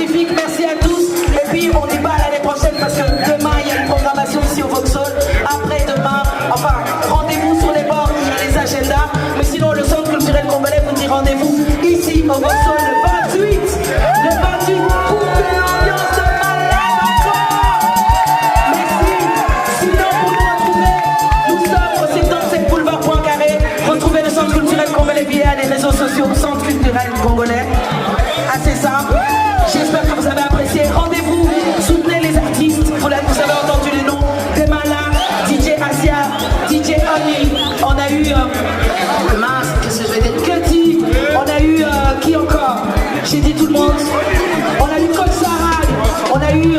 magnifique, merci à tous. Et puis on dit pas à l'année prochaine parce que demain il y a une programmation ici au Vauxhall. Après-demain, enfin rendez-vous sur les bords, il y a les agendas. Mais sinon le centre culturel congolais vous dit rendez-vous ici au Vauxhall le 28. Le 28 pour une ambiance de malade encore. Merci. Sinon pour nous retrouver, nous sommes au 77 boulevard Poincaré. Retrouvez le centre culturel congolais via les réseaux sociaux, centre culturel congolais. Assez simple. J'espère que vous avez apprécié. Rendez-vous, soutenez les artistes. Vous avez entendu les noms. Demala, DJ Asia, DJ Oni. On a eu mince, qu'est-ce que je vais dire, Cutty. On a eu qui encore? J'ai dit tout le monde. On a eu Coach Sarah. On a eu